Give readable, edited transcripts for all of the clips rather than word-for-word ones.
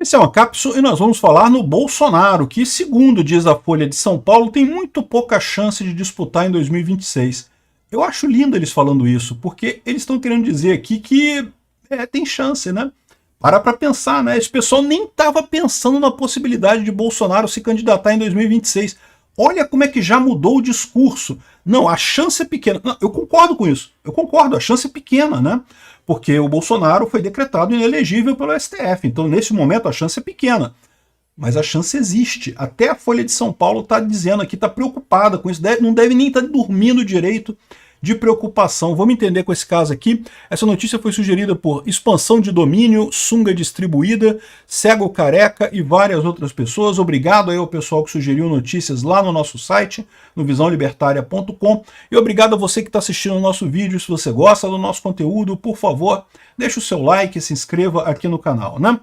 Esse é uma cápsula e nós vamos falar no Bolsonaro, que, segundo diz a Folha de São Paulo, tem muito pouca chance de disputar em 2026. Eu acho lindo eles falando isso, porque eles estão querendo dizer aqui que tem chance, né? Para pensar, né? Esse pessoal nem estava pensando na possibilidade de Bolsonaro se candidatar em 2026. Olha como é que já mudou o discurso. Não, a chance é pequena. Não, eu concordo com isso. Eu concordo, a chance é pequena, né? Porque o Bolsonaro foi decretado inelegível pelo STF. Então, nesse momento, a chance é pequena. Mas a chance existe. Até a Folha de São Paulo está dizendo aqui, está preocupada com isso. Não deve nem estar dormindo direito de preocupação. Vamos entender com esse caso aqui. Essa notícia foi sugerida por Expansão de Domínio, Sunga Distribuída, Cego Careca e várias outras pessoas. Obrigado aí ao pessoal que sugeriu notícias lá no nosso site, no visãolibertaria.com. E obrigado a você que está assistindo o nosso vídeo. Se você gosta do nosso conteúdo, por favor, deixe o seu like e se inscreva aqui no canal, né?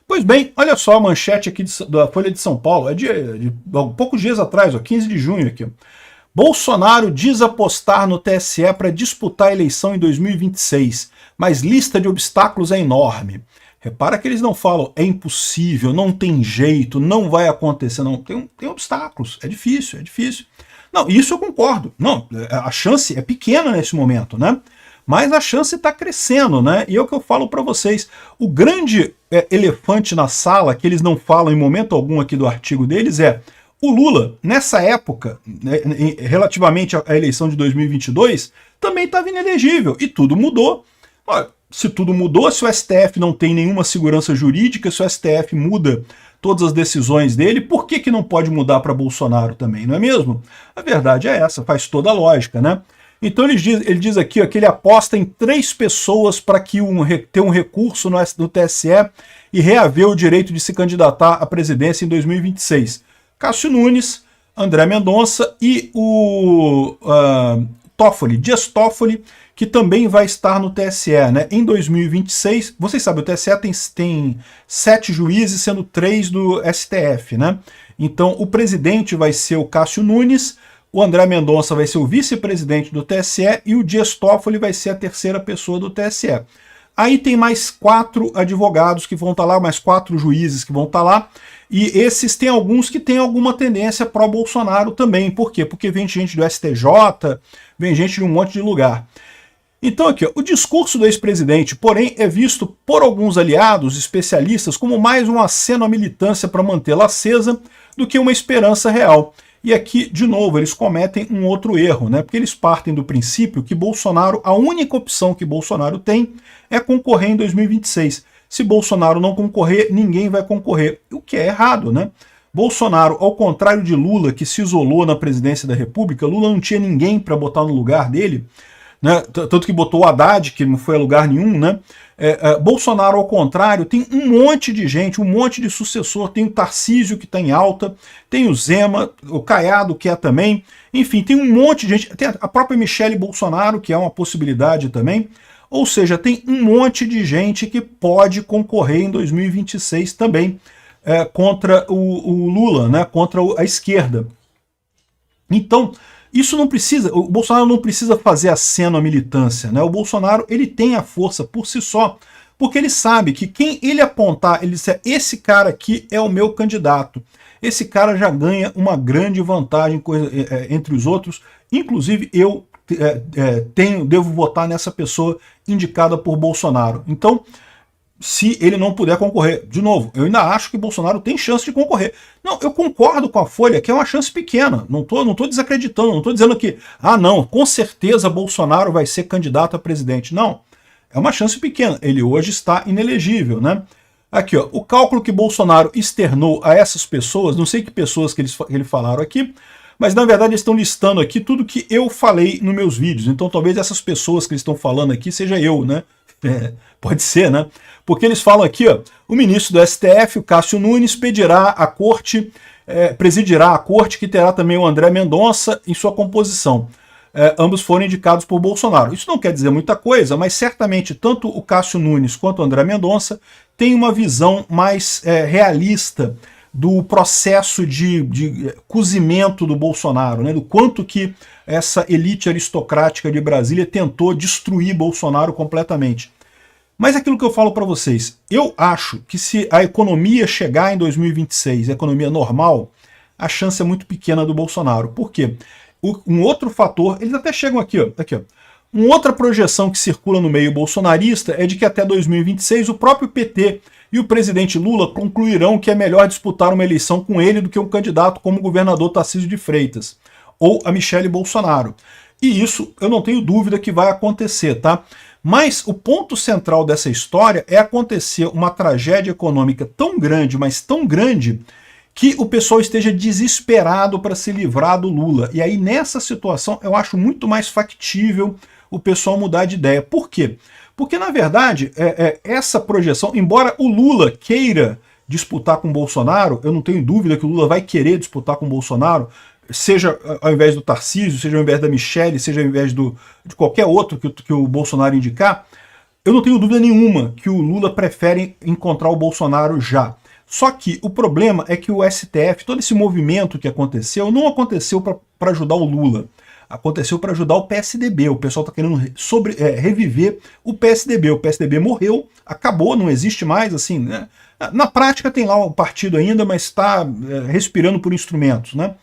Pois bem, olha só a manchete aqui da Folha de São Paulo. É de poucos dias atrás, ó, 15 de junho aqui. Bolsonaro diz apostar no TSE para disputar a eleição em 2026, mas lista de obstáculos é enorme. Repara que eles não falam é impossível, não tem jeito, não vai acontecer, não. Tem obstáculos, é difícil, é difícil. Não, isso eu concordo. Não, a chance é pequena nesse momento, né? Mas a chance está crescendo, né? E é o que eu falo para vocês. O grande elefante na sala, que eles não falam em momento algum aqui do artigo deles, é o Lula, nessa época, né, relativamente à eleição de 2022, também estava inelegível, e tudo mudou. Olha, se tudo mudou, se o STF não tem nenhuma segurança jurídica, se o STF muda todas as decisões dele, por que não pode mudar para Bolsonaro também, não é mesmo? A verdade é essa, faz toda a lógica, né? Então ele diz aqui ó, que ele aposta em 3 pessoas para que ter um recurso no TSE e reaver o direito de se candidatar à presidência em 2026. Cássio Nunes, André Mendonça e o Toffoli, Dias Toffoli, que também vai estar no TSE, né? Em 2026, vocês sabem, o TSE tem 7 juízes, sendo 3 do STF, né? Então o presidente vai ser o Cássio Nunes, o André Mendonça vai ser o vice-presidente do TSE e o Dias Toffoli vai ser a terceira pessoa do TSE. Aí tem mais 4 advogados que vão estar lá, mais 4 juízes que vão estar lá, e esses tem alguns que têm alguma tendência pró-Bolsonaro também. Por quê? Porque vem gente do STJ, vem gente de um monte de lugar. Então aqui, ó, o discurso do ex-presidente, porém, é visto por alguns aliados, especialistas, como mais um aceno à militância para mantê-la acesa do que uma esperança real. E aqui, de novo, eles cometem um outro erro, né? Porque eles partem do princípio que Bolsonaro, a única opção que Bolsonaro tem é concorrer em 2026. Se Bolsonaro não concorrer, ninguém vai concorrer, o que é errado, né? Bolsonaro, ao contrário de Lula, que se isolou na presidência da República, Lula não tinha ninguém para botar no lugar dele, né? Tanto que botou o Haddad, que não foi a lugar nenhum, né? Bolsonaro, ao contrário, tem um monte de gente, um monte de sucessor, tem o Tarcísio, que está em alta, tem o Zema, o Caiado, que é também, enfim, tem um monte de gente, tem a própria Michele Bolsonaro, que é uma possibilidade também, ou seja, tem um monte de gente que pode concorrer em 2026 também contra o Lula, né? Contra a esquerda. Então, isso não precisa, o Bolsonaro não precisa fazer aceno à militância, né? O Bolsonaro, ele tem a força por si só, porque ele sabe que quem ele apontar, ele disser, esse cara aqui é o meu candidato, esse cara já ganha uma grande vantagem entre os outros, inclusive eu devo votar nessa pessoa indicada por Bolsonaro. Então, se ele não puder concorrer, de novo, eu ainda acho que Bolsonaro tem chance de concorrer. Não, eu concordo com a Folha que é uma chance pequena, não tô desacreditando, não estou dizendo que, não, com certeza Bolsonaro vai ser candidato a presidente. Não, é uma chance pequena, ele hoje está inelegível, né? Aqui, ó, o cálculo que Bolsonaro externou a essas pessoas, não sei que pessoas que eles falaram aqui, mas na verdade eles estão listando aqui tudo que eu falei nos meus vídeos, então talvez essas pessoas que eles estão falando aqui seja eu, né? Pode ser, né? Porque eles falam aqui, ó, o ministro do STF, o Cássio Nunes, presidirá a corte, que terá também o André Mendonça em sua composição. Ambos foram indicados por Bolsonaro. Isso não quer dizer muita coisa, mas certamente tanto o Cássio Nunes quanto o André Mendonça têm uma visão mais realista do processo de cozimento do Bolsonaro, né? Do quanto que essa elite aristocrática de Brasília tentou destruir Bolsonaro completamente. Mas é aquilo que eu falo para vocês, eu acho que se a economia chegar em 2026, a economia normal, a chance é muito pequena do Bolsonaro. Por quê? Um outro fator, eles até chegam aqui, ó. Uma outra projeção que circula no meio bolsonarista é de que até 2026 o próprio PT e o presidente Lula concluirão que é melhor disputar uma eleição com ele do que um candidato como o governador Tarcísio de Freitas ou a Michele Bolsonaro. E isso eu não tenho dúvida que vai acontecer, tá? Mas o ponto central dessa história é acontecer uma tragédia econômica tão grande, mas tão grande, que o pessoal esteja desesperado para se livrar do Lula. E aí, nessa situação, eu acho muito mais factível o pessoal mudar de ideia. Por quê? Porque, na verdade, essa projeção, embora o Lula queira disputar com o Bolsonaro, eu não tenho dúvida que o Lula vai querer disputar com o Bolsonaro, seja ao invés do Tarcísio, seja ao invés da Michele, seja ao invés de qualquer outro que o Bolsonaro indicar, eu não tenho dúvida nenhuma que o Lula prefere encontrar o Bolsonaro já. Só que o problema é que o STF, todo esse movimento que aconteceu, não aconteceu para ajudar o Lula. Aconteceu para ajudar o PSDB. O pessoal está querendo reviver o PSDB. O PSDB morreu, acabou, não existe mais, assim, né? Na prática tem lá o partido ainda, mas está respirando por instrumentos, né?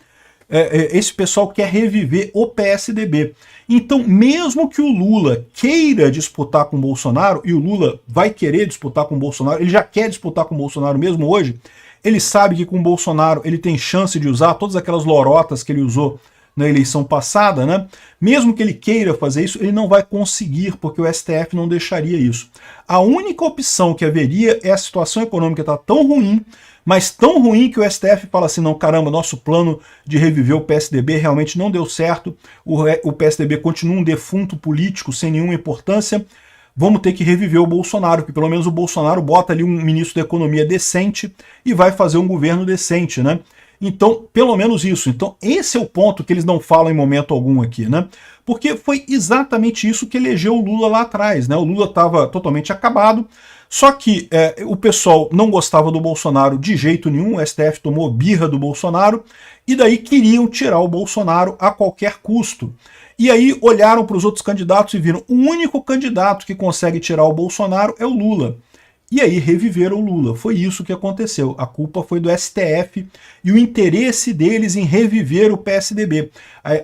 Esse pessoal quer reviver o PSDB. Então, mesmo que o Lula queira disputar com o Bolsonaro, e o Lula vai querer disputar com o Bolsonaro, ele já quer disputar com o Bolsonaro mesmo hoje, ele sabe que com o Bolsonaro ele tem chance de usar todas aquelas lorotas que ele usou na eleição passada, né? Mesmo que ele queira fazer isso, ele não vai conseguir, porque o STF não deixaria isso. A única opção que haveria é a situação econômica estar tão ruim, mas tão ruim que o STF fala assim, não, caramba, nosso plano de reviver o PSDB realmente não deu certo, o PSDB continua um defunto político sem nenhuma importância, vamos ter que reviver o Bolsonaro, que pelo menos o Bolsonaro bota ali um ministro da economia decente e vai fazer um governo decente, né? Então, pelo menos isso. Então, esse é o ponto que eles não falam em momento algum aqui, né? Porque foi exatamente isso que elegeu o Lula lá atrás, né? O Lula estava totalmente acabado, só que o pessoal não gostava do Bolsonaro de jeito nenhum, o STF tomou birra do Bolsonaro, e daí queriam tirar o Bolsonaro a qualquer custo. E aí olharam para os outros candidatos e viram, o único candidato que consegue tirar o Bolsonaro é o Lula. E aí reviveram o Lula. Foi isso que aconteceu. A culpa foi do STF e o interesse deles em reviver o PSDB.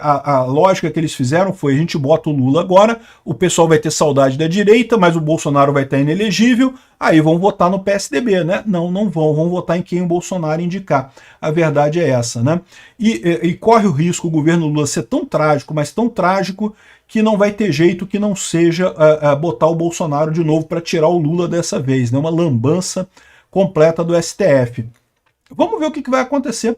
A lógica que eles fizeram foi, a gente bota o Lula agora, o pessoal vai ter saudade da direita, mas o Bolsonaro vai estar inelegível, aí vão votar no PSDB, né? Não, não vão votar em quem o Bolsonaro indicar. A verdade é essa, né? E corre o risco o governo Lula ser tão trágico, mas tão trágico, que não vai ter jeito que não seja botar o Bolsonaro de novo para tirar o Lula dessa vez, né? Uma lambança completa do STF. Vamos ver o que vai acontecer.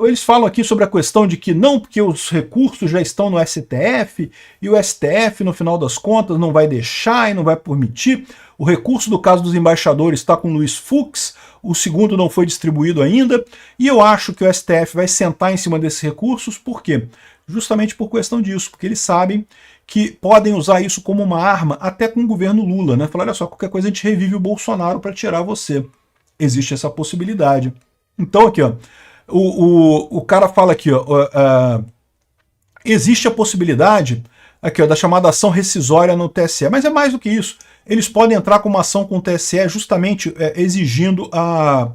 Eles falam aqui sobre a questão de que não, porque os recursos já estão no STF, e o STF, no final das contas, não vai deixar e não vai permitir. O recurso do caso dos embaixadores está com o Luiz Fux, o segundo não foi distribuído ainda, e eu acho que o STF vai sentar em cima desses recursos, por quê? Justamente por questão disso, porque eles sabem que podem usar isso como uma arma até com o governo Lula, né? Falar, olha só, qualquer coisa a gente revive o Bolsonaro para tirar você. Existe essa possibilidade. Então aqui, ó, o cara fala aqui, ó, existe a possibilidade aqui, ó, da chamada ação rescisória no TSE, mas é mais do que isso. Eles podem entrar com uma ação com o TSE justamente exigindo a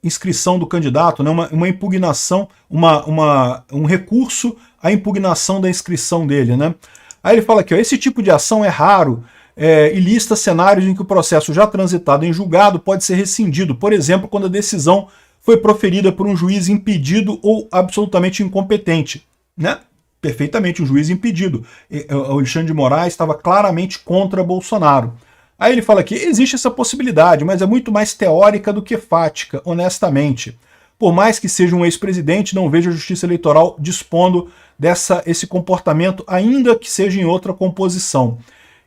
inscrição do candidato, né, uma impugnação, um recurso à impugnação da inscrição dele, né? Aí ele fala aqui, ó, esse tipo de ação é raro e lista cenários em que o processo já transitado em julgado pode ser rescindido, por exemplo, quando a decisão foi proferida por um juiz impedido ou absolutamente incompetente, né? Perfeitamente, um juiz impedido. O Alexandre de Moraes estava claramente contra Bolsonaro. Aí ele fala que existe essa possibilidade, mas é muito mais teórica do que fática, honestamente. Por mais que seja um ex-presidente, não vejo a Justiça Eleitoral dispondo esse comportamento, ainda que seja em outra composição.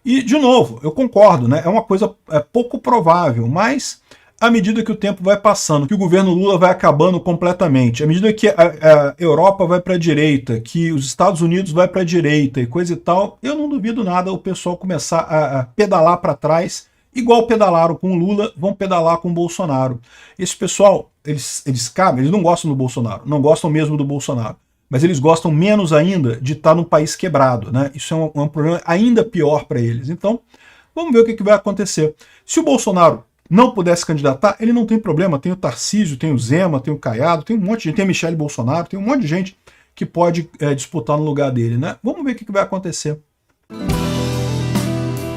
E, de novo, eu concordo, né? É uma coisa pouco provável, mas à medida que o tempo vai passando, que o governo Lula vai acabando completamente, à medida que a Europa vai para a direita, que os Estados Unidos vai para a direita e coisa e tal, eu não duvido nada o pessoal começar a pedalar para trás, igual pedalaram com o Lula, vão pedalar com o Bolsonaro. Esse pessoal, eles não gostam do Bolsonaro, não gostam mesmo do Bolsonaro, mas eles gostam menos ainda de estar num país quebrado, né? Isso é um problema ainda pior para eles. Então, Vamos ver o que vai acontecer. Se o Bolsonaro não puder se candidatar, ele não tem problema. Tem o Tarcísio, tem o Zema, tem o Caiado, tem um monte de gente, tem a Michelle Bolsonaro, tem um monte de gente que pode disputar no lugar dele, né? Vamos ver o que vai acontecer.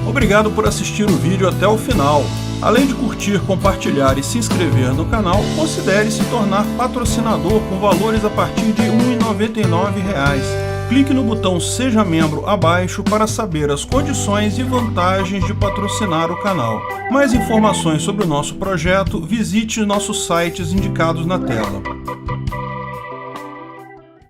Obrigado por assistir o vídeo até o final. Além de curtir, compartilhar e se inscrever no canal, considere se tornar patrocinador com valores a partir de R$ 1,99. Clique no botão Seja Membro abaixo para saber as condições e vantagens de patrocinar o canal. Mais informações sobre o nosso projeto, visite nossos sites indicados na tela.